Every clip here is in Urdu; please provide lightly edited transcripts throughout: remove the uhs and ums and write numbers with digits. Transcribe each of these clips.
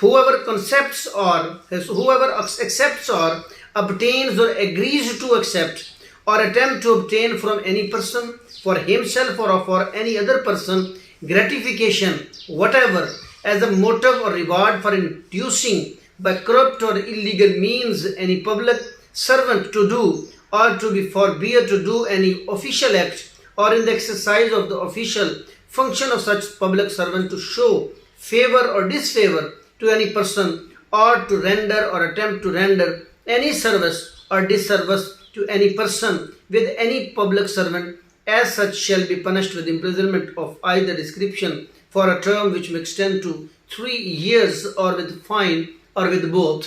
Whoever accepts or obtains or agrees to accept or attempt to obtain from any person for himself or for any other person gratification whatever as a motive or reward for inducing by corrupt or illegal means any public servant to do or to be forbid to do any official act or in the exercise of the official function of such public servant to show favor or disfavor to any person or to render or attempt to render any service or disservice to any person with any public servant as such shall be punished with imprisonment of either description for a term which may extend to 3 years or with fine or with both।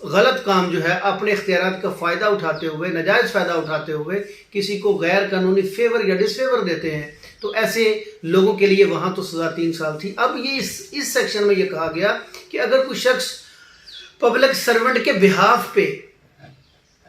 غلط کام جو ہے اپنے اختیارات کا فائدہ اٹھاتے ہوئے، ناجائز فائدہ اٹھاتے ہوئے کسی کو غیر قانونی فیور یا ڈس فیور دیتے ہیں، تو ایسے لوگوں کے لیے وہاں تو سزا 3 سال تھی۔ اب یہ اس سیکشن میں یہ کہا گیا کہ اگر کوئی شخص پبلک سرونٹ کے بہاف پہ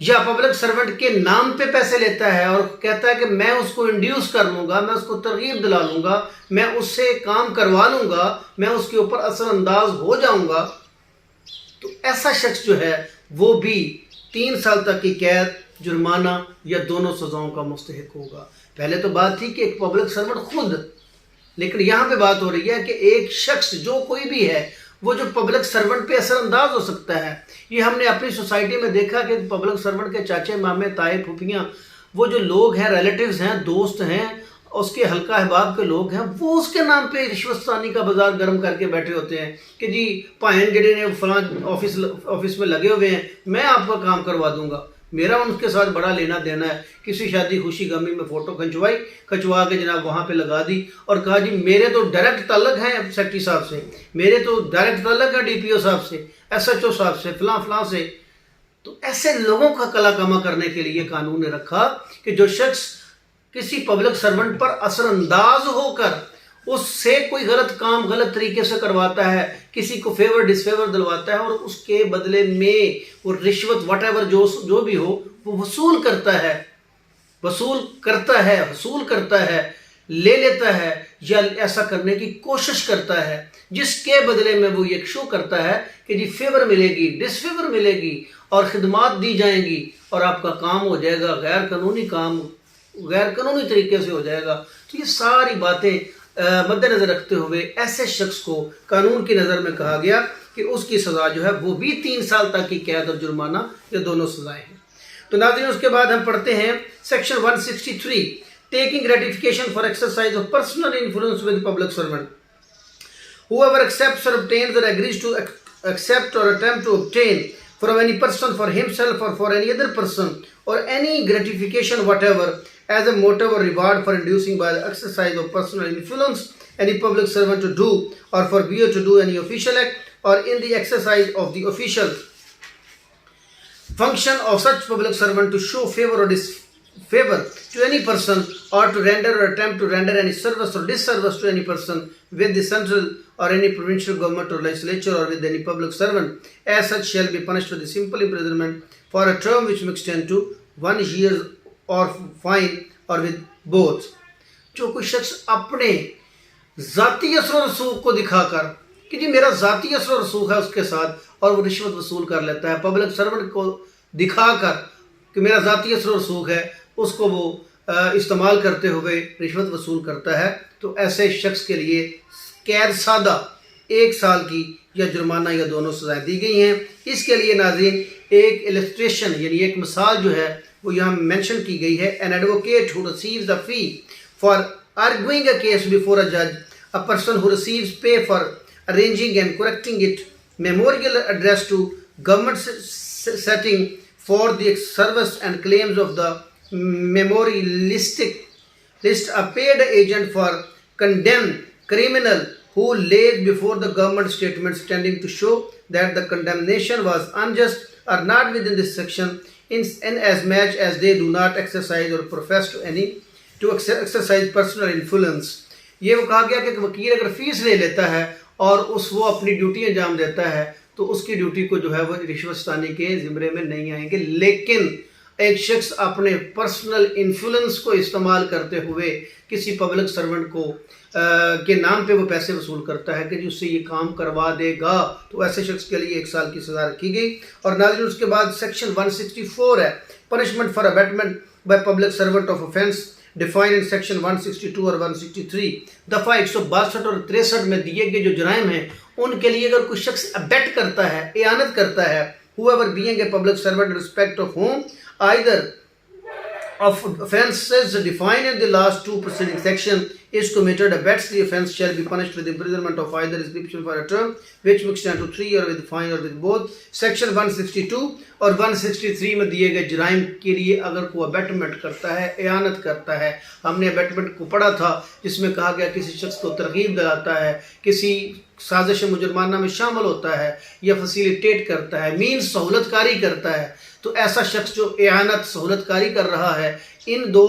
یا پبلک سرونٹ کے نام پہ پیسے لیتا ہے اور کہتا ہے کہ میں اس کو انڈیوس کر لوں گا، میں اس کو ترغیب دلا لوں گا، میں اس سے کام کروا لوں گا، میں اس کے اوپر اثر انداز ہو جاؤں گا، تو ایسا شخص جو ہے وہ بھی 3 سال تک کی قید، جرمانہ یا دونوں سزاؤں کا مستحق ہوگا۔ پہلے تو بات تھی کہ ایک پبلک سرونٹ خود، لیکن یہاں پہ بات ہو رہی ہے کہ ایک شخص جو کوئی بھی ہے وہ جو پبلک سرونٹ پہ اثر انداز ہو سکتا ہے۔ یہ ہم نے اپنی سوسائٹی میں دیکھا کہ پبلک سرونٹ کے چاچے، مامے، تائے، پھوپھیاں، وہ جو لوگ ہیں، ریلیٹیوز ہیں، دوست ہیں، اس کے حلقہ احباب کے لوگ ہیں، وہ اس کے نام پہ رشوت ثانی کا بازار گرم کر کے بیٹھے ہوتے ہیں کہ جی پائن جڑے نے فلاں آفس میں لگے ہوئے ہیں، میں آپ کا کام کروا دوں گا، میرا ان کے ساتھ بڑا لینا دینا ہے۔ کسی شادی خوشی غمی میں فوٹو کھنچوا کے جناب وہاں پہ لگا دی اور کہا جی میرے تو ڈائریکٹ تعلق ہیں سیکٹری صاحب سے، میرے تو ڈائریکٹ تعلق ہے ڈی پی او صاحب سے، ایس ایچ او صاحب سے، فلاں فلاں سے۔ تو ایسے لوگوں کا کلا کما کرنے کے لیے قانون نے رکھا کہ جو شخص کسی پبلک سرونٹ پر اثر انداز ہو کر اس سے کوئی غلط کام غلط طریقے سے کرواتا ہے، کسی کو فیور ڈس فیور دلواتا ہے اور اس کے بدلے میں وہ رشوت واٹ ایور جو بھی ہو وہ وصول کرتا ہے، لے لیتا ہے یا ایسا کرنے کی کوشش کرتا ہے، جس کے بدلے میں وہ یہ شو کرتا ہے کہ جی فیور ملے گی، ڈس فیور ملے گی اور خدمات دی جائیں گی اور آپ کا کام ہو جائے گا، غیر قانونی طریقے سے ہو جائے گا۔ تو یہ ساری باتیں مد نظر رکھتے ہوئے ایسے شخص کو قانون کی نظر میں کہا گیا کہ اس کی سزا جو ہے وہ بھی 3 سال تک کی قید اور جرمانہ، یہ دونوں سزائیں ہیں۔ تو ناظرین اس کے بعد ہم پڑھتے ہیں section 163 taking ratification for exercise of personal influence with public servant. Whoever accepts or obtains or agrees to accept or attempt to obtain from any person for himself or for any other person or any gratification whatever as a motive or reward for inducing by the exercise of personal influence any public servant to do or forbid to do any official act or in the exercise of the official function of such public servant to show favor or disfavor to any person or to render or attempt to render any service or disservice to any person with the central or any provincial government or legislature or with any public servant as such shall be punished with a simple imprisonment for a term which may extend to 1 year اور فائن اور ود بوتھ۔ جو کوئی شخص اپنے ذاتی اثر و رسوخ کو دکھا کر کہ جی میرا ذاتی اثر و رسوخ ہے اس کے ساتھ اور وہ رشوت وصول کر لیتا ہے، پبلک سرونٹ کو دکھا کر کہ میرا ذاتی اثر و رسوخ ہے اس کو وہ استعمال کرتے ہوئے رشوت وصول کرتا ہے، تو ایسے شخص کے لیے قید سادہ 1 سال کی یا جرمانہ یا دونوں سزائیں دی گئی ہیں۔ اس کے لیے ناظرین ایک السٹریشن یعنی ایک مثال جو ہے وہ یہاں مینشن کی گئی ہے۔ An advocate who receives a fee for arguing a case before a judge, a person who receives pay for arranging and correcting it, memorial address to government setting for the service and claims of the memorialistic list, a paid agent for condemned criminal who lays before the government statements tending to show that the condemnation was unjust are not within this section in as much as they do not exercise or profess to exercise personal influence. یہ وہ کہا گیا کہ وکیل اگر فیس لے لیتا ہے اور وہ اپنی ڈیوٹی انجام دیتا ہے تو اس کی ڈیوٹی کو جو ہے وہ رشوت ستانی کے زمرے میں نہیں آئیں گے، لیکن ایک شخص اپنے پرسنل انفلوئنس کو استعمال کرتے ہوئے کسی پبلک سرونٹ کو کے نام پہ وہ پیسے وصول کرتا ہے کہ جی اس سے یہ کام کروا دے گا، تو ایسے شخص کے لیے 1 سال کی سزا رکھی گئی۔ اور ناظرین اس کے بعد سیکشن 164 ہے punishment for abetment by public servant of offence defined in section 162 اور 163 دفعہ 162 اور 63 میں دیے گئے جو جرائم ہیں ان کے لیے اگر کوئی شخص ابیٹ کرتا ہے، اعانت کرتا ہے، whoever being a public servant in respect of whom either of offences defined in the last 2 preceding section is committed, abets the offence shall be punished with imprisonment of either description for a term which may extend to 3 or with fine or with both. Section 162 اور 163 میں دیے گئے جرائم کے لیے اگر کوئی ابیٹمنٹ کرتا ہے، اعانت کرتا ہے، ہم نے ابیٹمنٹ کو پڑھا تھا جس میں کہا گیا کسی شخص کو ترغیب دلاتا ہے، کسی سازش مجرمانہ میں شامل ہوتا ہے یا فیسیلیٹیٹ کرتا ہے، مینز سہولت کاری کرتا ہے، تو ایسا شخص جو اعانت سہولت کاری کر رہا ہے، ان دو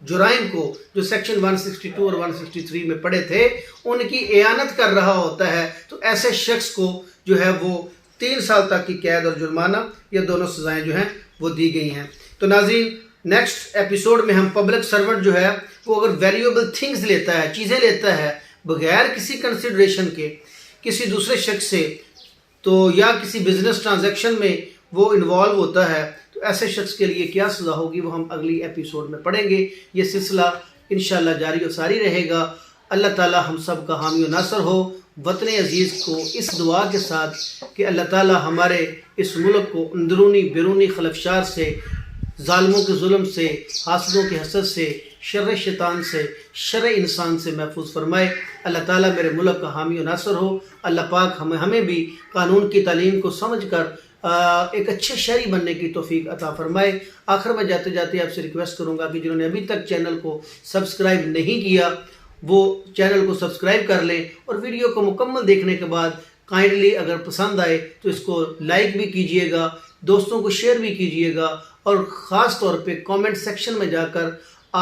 جرائم کو جو سیکشن 162 اور 163 میں پڑے تھے ان کی اعانت کر رہا ہوتا ہے، تو ایسے شخص کو جو ہے وہ 3 سال تک کی قید اور جرمانہ یا دونوں سزائیں جو ہیں وہ دی گئی ہیں۔ تو ناظرین نیکسٹ ایپیسوڈ میں ہم پبلک سرونٹ جو ہے وہ اگر ویریبل تھنگز لیتا ہے، چیزیں لیتا ہے بغیر کسی کنسیڈریشن کے کسی دوسرے شخص سے، تو یا کسی بزنس ٹرانزیکشن میں وہ انوالو ہوتا ہے، تو ایسے شخص کے لیے کیا سزا ہوگی وہ ہم اگلی ایپیسوڈ میں پڑھیں گے۔ یہ سلسلہ انشاءاللہ جاری و ساری رہے گا۔ اللہ تعالی ہم سب کا حامی و ناصر ہو۔ وطن عزیز کو اس دعا کے ساتھ کہ اللہ تعالی ہمارے اس ملک کو اندرونی بیرونی خلفشار سے، ظالموں کے ظلم سے، حاسدوں کے حسد سے، شر شیطان سے، شر انسان سے محفوظ فرمائے۔ اللہ تعالیٰ میرے ملک کا حامی و ناصر ہو۔ اللہ پاک ہمیں بھی قانون کی تعلیم کو سمجھ کر ایک اچھے شہری بننے کی توفیق عطا فرمائے۔ آخر میں جاتے جاتے آپ سے ریکویسٹ کروں گا کہ جنہوں نے ابھی تک چینل کو سبسکرائب نہیں کیا وہ چینل کو سبسکرائب کر لیں، اور ویڈیو کو مکمل دیکھنے کے بعد کائنڈلی اگر پسند آئے تو اس کو لائک بھی کیجئے گا، دوستوں کو شیئر بھی کیجئے گا، اور خاص طور پہ کامنٹ سیکشن میں جا کر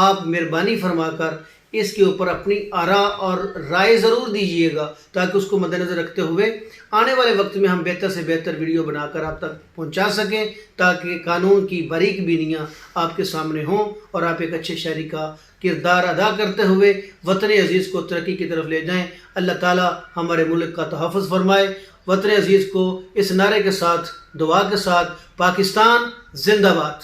آپ مہربانی فرما کر اس کے اوپر اپنی آراء اور رائے ضرور دیجئے گا، تاکہ اس کو مد نظر رکھتے ہوئے آنے والے وقت میں ہم بہتر سے بہتر ویڈیو بنا کر آپ تک پہنچا سکیں، تاکہ قانون کی باریک بینیاں آپ کے سامنے ہوں اور آپ ایک اچھے شہری کا کردار ادا کرتے ہوئے وطن عزیز کو ترقی کی طرف لے جائیں۔ اللہ تعالی ہمارے ملک کا تحفظ فرمائے۔ وطن عزیز کو اس نعرے کے ساتھ، دعا کے ساتھ، پاکستان زندہ باد۔